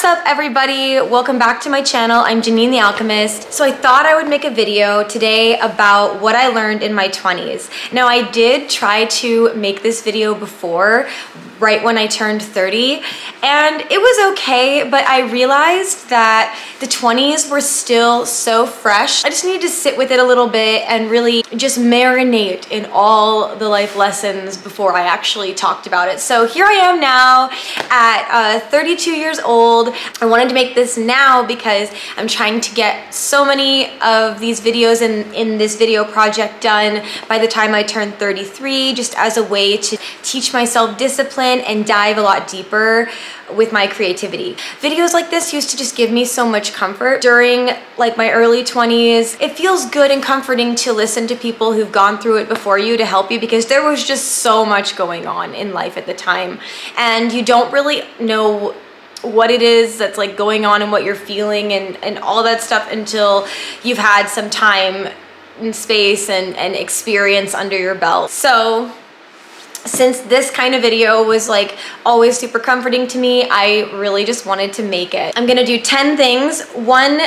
up, everybody? Welcome back to my channel. I'm Janine the Alchemist. So I thought I would make a video today about what I learned in my 20s. Now, I did try to make this video before, right when I turned 30, and it was okay, but I realized that the 20s were still so fresh. I just needed to sit with it a little bit and really just marinate in all the life lessons before I actually talked about it. So here I am now at 32 years old. I wanted to make this now because I'm trying to get so many of these videos in this video project done by the time I turn 33, just as a way to teach myself discipline and dive a lot deeper with my creativity. Videos like this used to just give me so much comfort during like my early 20s. It feels good and comforting to listen to people who've gone through it before you to help you, because there was just so much going on in life at the time, and you don't really know what it is that's like going on and what you're feeling and all that stuff until you've had some time and space and experience under your belt. So since this kind of video was like always super comforting to me, I really just wanted to make it. I'm gonna do 10 things, one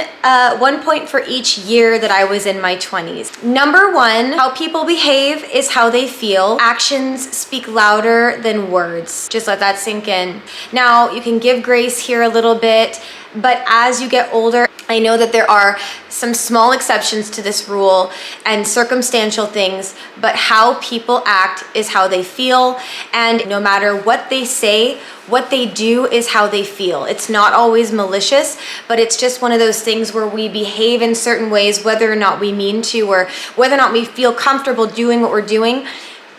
point for each year that I was in my 20s. Number one, how people behave is how they feel. Actions speak louder than words. Just let that sink in. Now, you can give grace here a little bit, but as you get older, I know that there are some small exceptions to this rule and circumstantial things, but how people act is how they feel, and no matter what they say, what they do is how they feel. It's not always malicious, but it's just one of those things where we behave in certain ways, whether or not we mean to, or whether or not we feel comfortable doing what we're doing.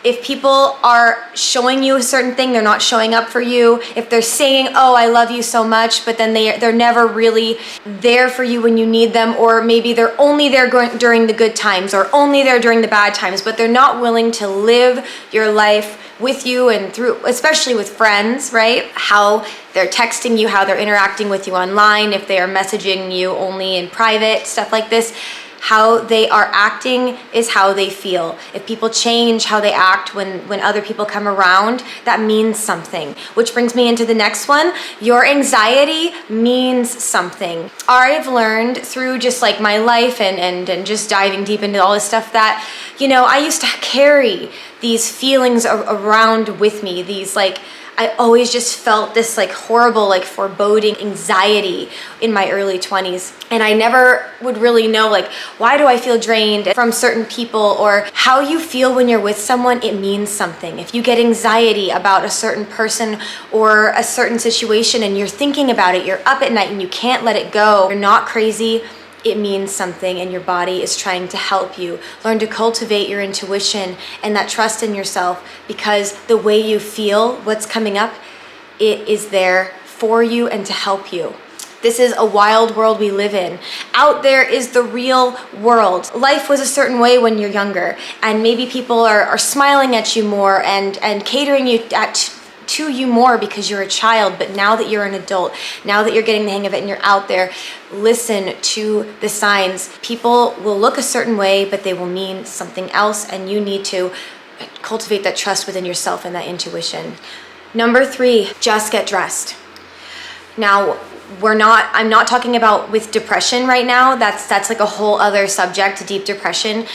If people are showing you a certain thing, they're not showing up for you. If they're saying, oh, I love you so much, but then they're never really there for you when you need them, or maybe they're only there during the good times or only there during the bad times, but they're not willing to live your life with you and through, especially with friends, right? How they're texting you, how they're interacting with you online, if they are messaging you only in private, stuff like this. How they are acting is how they feel. If people change how they act when other people come around, that means something. Which brings me into the next one. Your anxiety means something. I've learned through just like my life and just diving deep into all this stuff that, you know, I used to carry these feelings around with me, these like, I always just felt this like horrible, like foreboding anxiety in my early 20s. And I never would really know, like, why do I feel drained from certain people, or how you feel when you're with someone, it means something. If you get anxiety about a certain person or a certain situation and you're thinking about it, you're up at night and you can't let it go, you're not crazy. It means something, and your body is trying to help you. Learn to cultivate your intuition and that trust in yourself, because the way you feel what's coming up, it is there for you and to help you. This is a wild world we live in. Out there is the real world. Life was a certain way when you're younger, and maybe people are smiling at you more and catering to you more because you're a child. But now that you're an adult, now that you're getting the hang of it and you're out there, listen to the signs. People will look a certain way, but they will mean something else, and you need to cultivate that trust within yourself and that intuition. Number three, just get dressed. Now, I'm not talking about with depression right now. That's like a whole other subject, deep depression.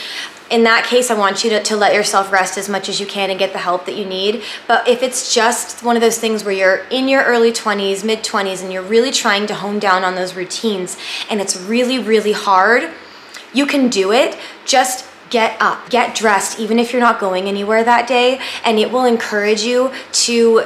In that case, I want you to let yourself rest as much as you can and get the help that you need. But if it's just one of those things where you're in your early 20s, mid 20s, and you're really trying to hone down on those routines, and it's really, really hard, you can do it. Just get up, get dressed, even if you're not going anywhere that day, and it will encourage you to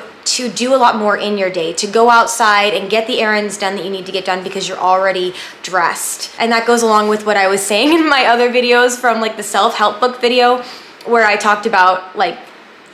do a lot more in your day, to go outside and get the errands done that you need to get done because you're already dressed. And that goes along with what I was saying in my other videos, from like the self-help book video where I talked about like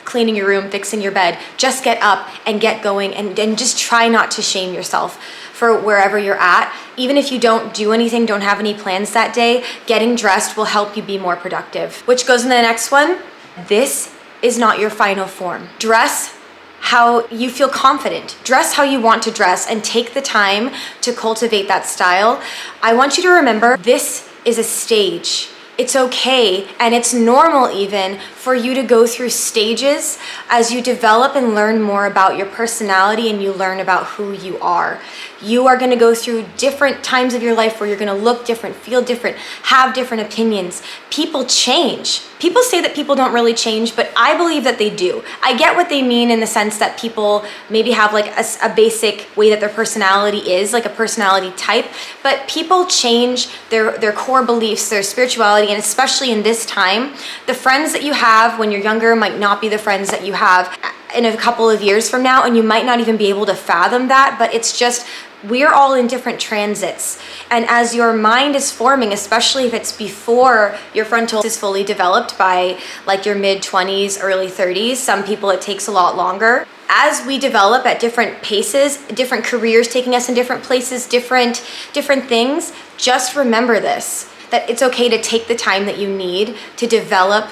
cleaning your room, fixing your bed. Just get up and get going, and just try not to shame yourself for wherever you're at. Even if you don't do anything, don't have any plans that day, getting dressed will help you be more productive. Which goes in the next one. This is not your final form. Dress how you feel confident. Dress how you want to dress, and take the time to cultivate that style. I want you to remember, this is a stage. It's okay, and it's normal even for you to go through stages as you develop and learn more about your personality and you learn about who you are. You are gonna go through different times of your life where you're gonna look different, feel different, have different opinions. People change. People say that people don't really change, but I believe that they do. I get what they mean in the sense that people maybe have like a basic way that their personality is, like a personality type, but people change their core beliefs, their spirituality, and especially in this time, the friends that you have when you're younger might not be the friends that you have in a couple of years from now, and you might not even be able to fathom that, but it's just, we're all in different transits. And as your mind is forming, especially if it's before your frontal is fully developed by like your mid-20s, early 30s, some people it takes a lot longer. As we develop at different paces, different careers taking us in different places, different things, just remember this, that it's okay to take the time that you need to develop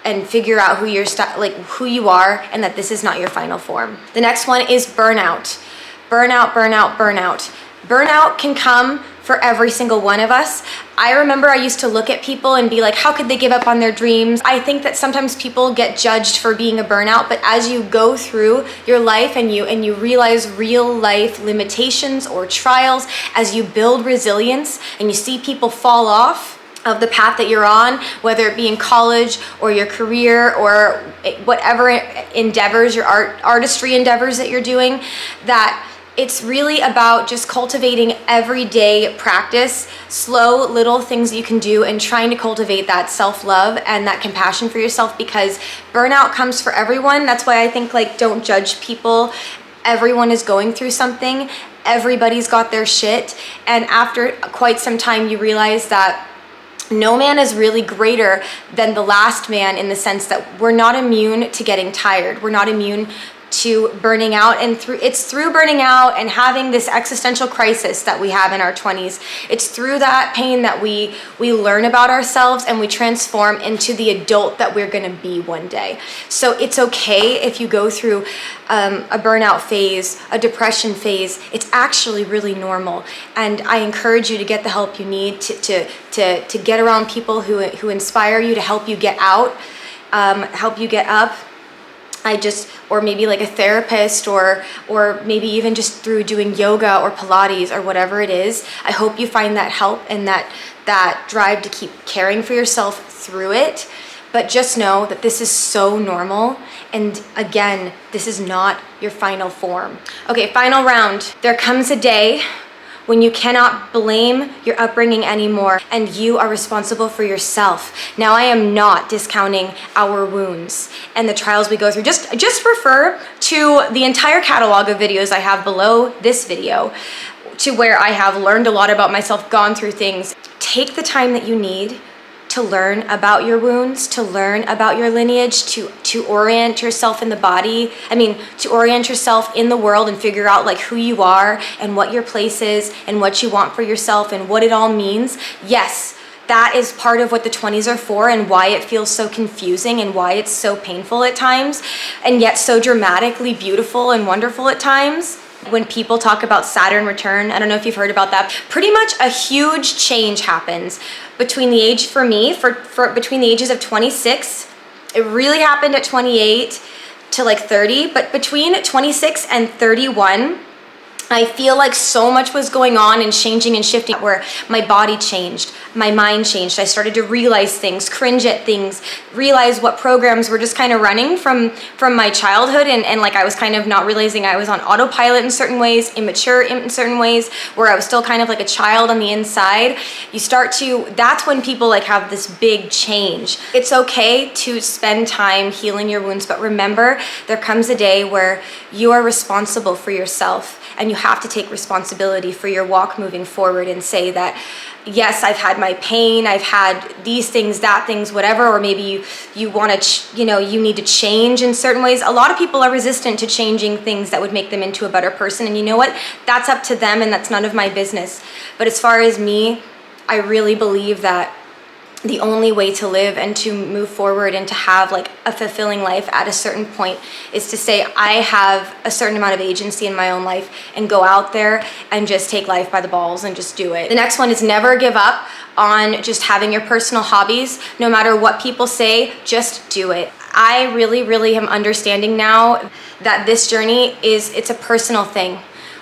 and figure out who you are, and that this is not your final form. The next one is burnout. Burnout, burnout, burnout. Burnout can come for every single one of us. I remember I used to look at people and be like, how could they give up on their dreams? I think that sometimes people get judged for being a burnout, but as you go through your life and you realize real life limitations or trials, as you build resilience and you see people fall off of the path that you're on, whether it be in college or your career or whatever endeavors, your artistry endeavors that you're doing, that it's really about just cultivating everyday practice, slow little things you can do, and trying to cultivate that self-love and that compassion for yourself, because burnout comes for everyone. That's why I think, like, don't judge people. Everyone is going through something. Everybody's got their shit. And after quite some time, you realize that no man is really greater than the last man, in the sense that we're not immune to getting tired. We're not immune to burning out, and it's through burning out and having this existential crisis that we have in our 20s. It's through that pain that we learn about ourselves and we transform into the adult that we're gonna be one day. So it's okay if you go through a burnout phase, a depression phase. It's actually really normal, and I encourage you to get the help you need to get around people who inspire you, to help you get out, help you get up. Or maybe like a therapist, or maybe even just through doing yoga or Pilates or whatever it is. I hope you find that help and that drive to keep caring for yourself through it. But just know that this is so normal. And again, this is not your final form. Okay, final round. There comes a day when you cannot blame your upbringing anymore, and you are responsible for yourself. Now, I am not discounting our wounds and the trials we go through. Just refer to the entire catalog of videos I have below this video, to where I have learned a lot about myself, gone through things. Take the time that you need to learn about your wounds, to learn about your lineage, to orient yourself in the body. To orient yourself in the world and figure out like who you are and what your place is and what you want for yourself and what it all means. Yes, that is part of what the 20s are for, and why it feels so confusing and why it's so painful at times, and yet so dramatically beautiful and wonderful at times. When people talk about Saturn return, I don't know if you've heard about that, pretty much a huge change happens between the age, for me, between the ages of 26, it really happened at 28 to like 30, but between 26 and 31, I feel like so much was going on and changing and shifting, where my body changed, my mind changed. I started to realize things, cringe at things, realize what programs were just kind of running from my childhood, and like I was kind of not realizing I was on autopilot in certain ways, immature in certain ways, where I was still kind of like a child on the inside. That's when people like have this big change. It's okay to spend time healing your wounds, but remember, there comes a day where you are responsible for yourself. And you have to take responsibility for your walk moving forward, and say that, yes, I've had my pain, I've had these things, that things, whatever, or maybe you want to, you need to change in certain ways. A lot of people are resistant to changing things that would make them into a better person. And you know what? That's up to them, and that's none of my business. But as far as me, I really believe that the only way to live and to move forward and to have like a fulfilling life at a certain point is to say, I have a certain amount of agency in my own life, and go out there and just take life by the balls and just do it. The next one is never give up on just having your personal hobbies. No matter what people say, just do it. I really, really am understanding now that this journey it's a personal thing.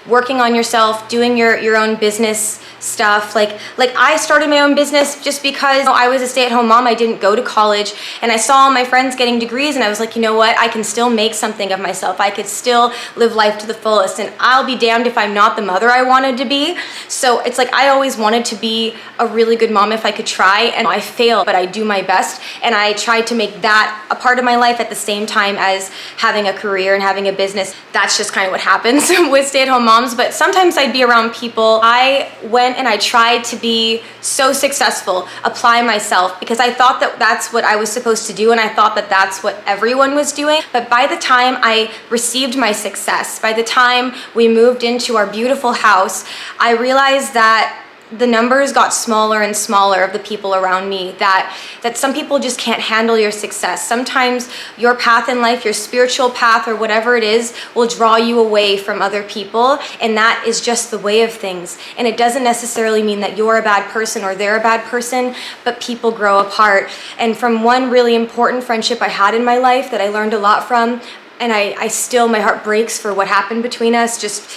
working on yourself, doing your own business stuff. Like I started my own business just because I was a stay-at-home mom. I didn't go to college, and I saw my friends getting degrees, and I was like, you know what? I can still make something of myself. I could still live life to the fullest, and I'll be damned if I'm not the mother I wanted to be. So it's like I always wanted to be a really good mom if I could try, and I fail, but I do my best, and I tried to make that a part of my life at the same time as having a career and having a business. That's just kind of what happens with stay-at-home moms. But sometimes I'd be around people. I went and I tried to be so successful, apply myself, because I thought that that's what I was supposed to do, and I thought that that's what everyone was doing. But by the time I received my success, by the time we moved into our beautiful house, I realized that the numbers got smaller and smaller of the people around me, that some people just can't handle your success. Sometimes your path in life, your spiritual path or whatever it is, will draw you away from other people, and that is just the way of things. And it doesn't necessarily mean that you're a bad person or they're a bad person, but people grow apart. And from one really important friendship I had in my life that I learned a lot from, and I still, my heart breaks for what happened between us, just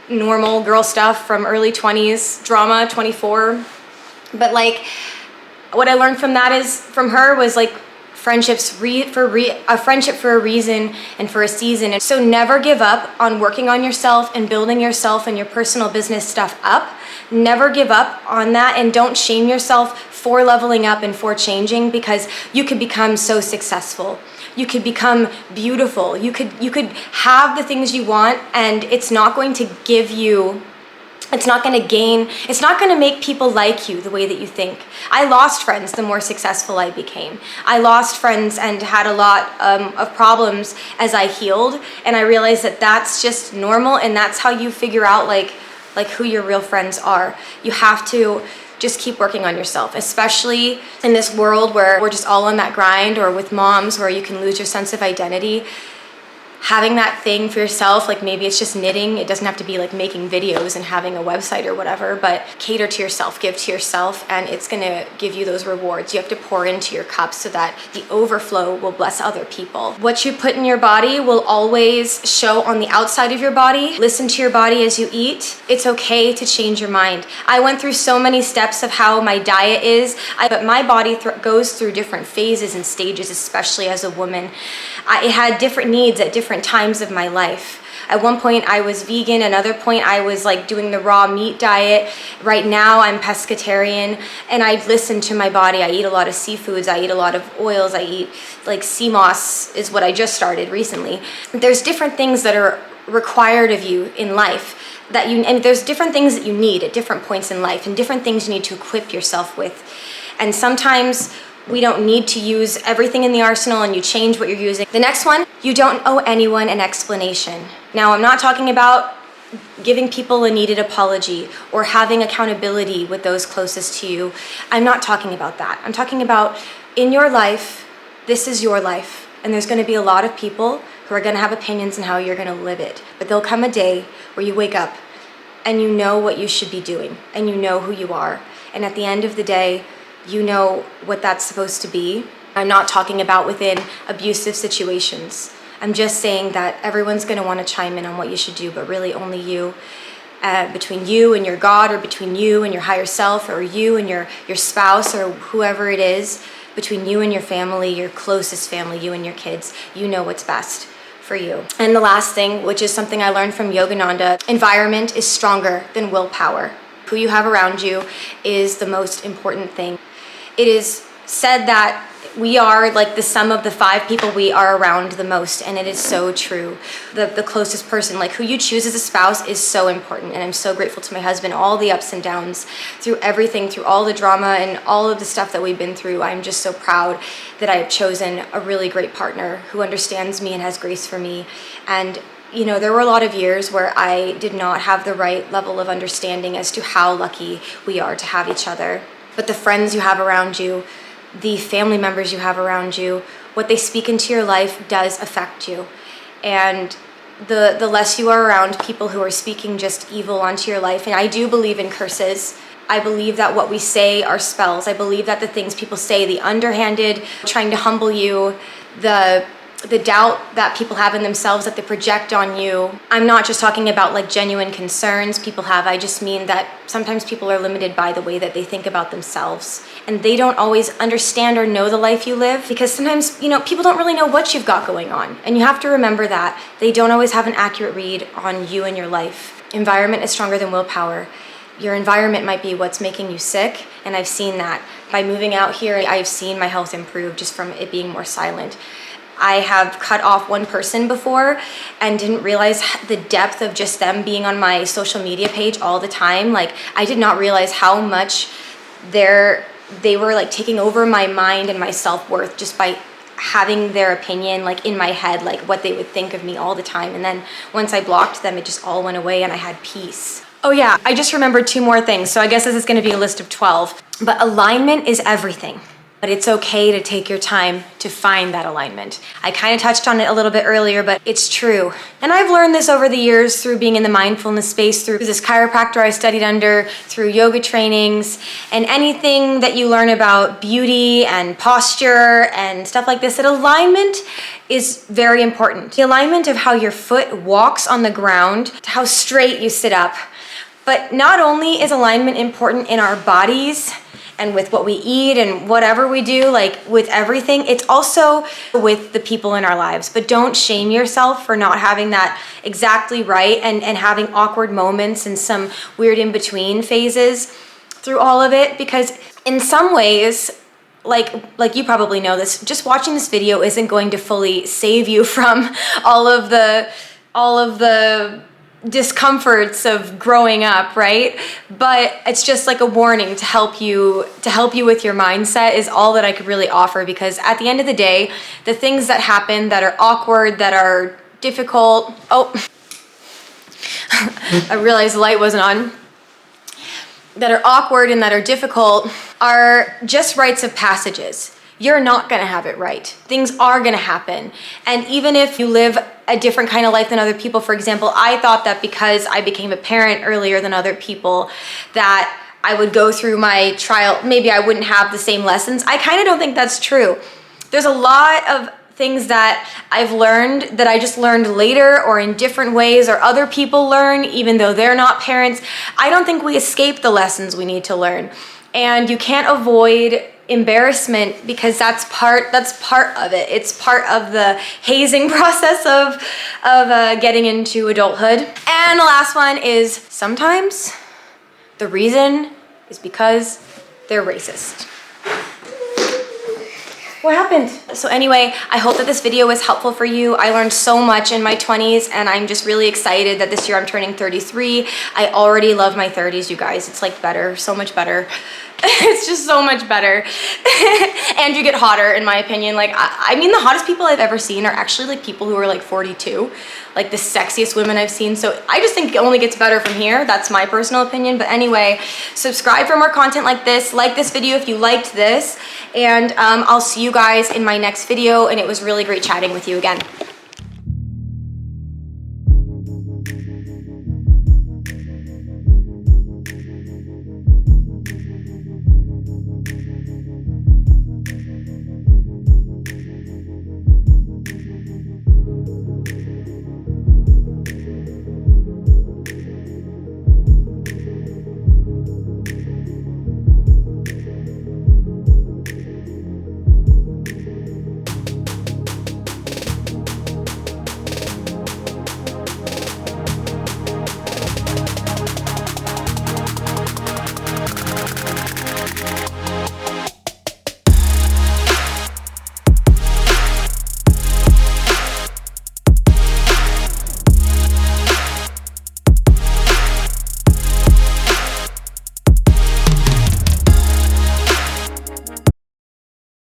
normal girl stuff from early 20s, drama, 24. But like, what I learned from that is, from her, was like, friendships a friendship for a reason and for a season. And so never give up on working on yourself and building yourself and your personal business stuff up. Never give up on that, and don't shame yourself for leveling up and for changing, because you could become so successful. You could become beautiful. You could have the things you want, and it's not going to give you, it's not going to make people like you the way that you think. I lost friends the more successful I became. I lost friends and had a lot of problems as I healed, and I realized that that's just normal, and that's how you figure out like who your real friends are. You have to just keep working on yourself, especially in this world where we're just all on that grind, or with moms where you can lose your sense of identity. Having that thing for yourself, like maybe it's just knitting. It doesn't have to be like making videos and having a website or whatever, but cater to yourself, give to yourself, and it's gonna give you those rewards. You have to pour into your cup so that the overflow will bless other people. What you put in your body will always show on the outside of your body. Listen to your body as you eat. It's okay to change your mind. I went through so many steps of how my diet is, but my body goes through different phases and stages, especially as a woman. It had different needs at different times of my life. At one point I was vegan, another point I was like doing the raw meat diet. Right now I'm pescatarian, and I listen to my body. I eat a lot of seafoods, I eat a lot of oils, I eat like sea moss is what I just started recently. There's different things that are required of you in life, and there's different things that you need at different points in life, and different things you need to equip yourself with. And sometimes we don't need to use everything in the arsenal, and you change what you're using. The next one, you don't owe anyone an explanation. Now, I'm not talking about giving people a needed apology or having accountability with those closest to you. I'm not talking about that. I'm talking about, in your life, this is your life, and there's gonna be a lot of people who are gonna have opinions on how you're gonna live it. But there'll come a day where you wake up and you know what you should be doing, and you know who you are. And at the end of the day, you know what that's supposed to be. I'm not talking about within abusive situations. I'm just saying that everyone's gonna wanna chime in on what you should do, but really only you. Between you and your God, or between you and your higher self, or you and your spouse, or whoever it is, between you and your family, your closest family, you and your kids, you know what's best for you. And the last thing, which is something I learned from Yogananda, environment is stronger than willpower. Who you have around you is the most important thing. It is said that we are like the sum of the 5 people we are around the most, and it is so true. The closest person, like who you choose as a spouse, is so important, and I'm so grateful to my husband, all the ups and downs, through everything, through all the drama and all of the stuff that we've been through. I'm just so proud that I have chosen a really great partner who understands me and has grace for me. And you know, there were a lot of years where I did not have the right level of understanding as to how lucky we are to have each other. But the friends you have around you, the family members you have around you, what they speak into your life does affect you. And the less you are around people who are speaking just evil onto your life, and I do believe in curses. I believe that what we say are spells. I believe that the things people say, the underhanded, trying to humble you, the the doubt that people have in themselves that they project on you. I'm not just talking about like genuine concerns people have. I just mean that sometimes people are limited by the way that they think about themselves, and they don't always understand or know the life you live, because sometimes, you know, people don't really know what you've got going on. And you have to remember that they don't always have an accurate read on you and your life. Environment is stronger than willpower. Your environment might be what's making you sick, and I've seen that. By moving out here, I've seen my health improve just from it being more silent. I have cut off one person before and didn't realize the depth of just them being on my social media page all the time. Like, I did not realize how much they were like taking over my mind and my self-worth just by having their opinion like in my head, like what they would think of me all the time. And then once I blocked them, it just all went away and I had peace. Oh yeah, I just remembered 2 more things. So I guess this is gonna be a list of 12. But alignment is everything. But it's okay to take your time to find that alignment. I kind of touched on it a little bit earlier, but it's true. And I've learned this over the years through being in the mindfulness space, through this chiropractor I studied under, through yoga trainings, and anything that you learn about beauty and posture and stuff like this, that alignment is very important. The alignment of how your foot walks on the ground, to how straight you sit up. But not only is alignment important in our bodies, and with what we eat and whatever we do, like with everything, it's also with the people in our lives. But don't shame yourself for not having that exactly right and having awkward moments and some weird in-between phases through all of it, because in some ways, like you probably know this, just watching this video isn't going to fully save you from all of the discomforts of growing up, right? But it's just like a warning to help you with your mindset is all that I could really offer, because at the end of the day, the things that happen that are awkward, that are difficult, I realized the light wasn't on, that are awkward and that are difficult are just rites of passages. You're not gonna have it right. Things are gonna happen. And even if you live a different kind of life than other people, for example, I thought that because I became a parent earlier than other people, that I would go through my trial, maybe I wouldn't have the same lessons. I kind of don't think that's true. There's a lot of things that I've learned that I just learned later or in different ways, or other people learn even though they're not parents. I don't think we escape the lessons we need to learn. And you can't avoid embarrassment, because that's part of it. It's part of the hazing process of getting into adulthood. And the last one is sometimes the reason is because they're racist. What happened? So anyway, I hope that this video was helpful for you. I learned so much in my 20s, and I'm just really excited that this year I'm turning 33. I already love my 30s, you guys. It's like better, so much better. It's just so much better. And you get hotter, in my opinion. Like, I mean, the hottest people I've ever seen are actually like people who are like 42, like the sexiest women I've seen. So I just think it only gets better from here. That's my personal opinion. But anyway, subscribe for more content like this. Like this video if you liked this. And I'll see you guys in my next video. And it was really great chatting with you again.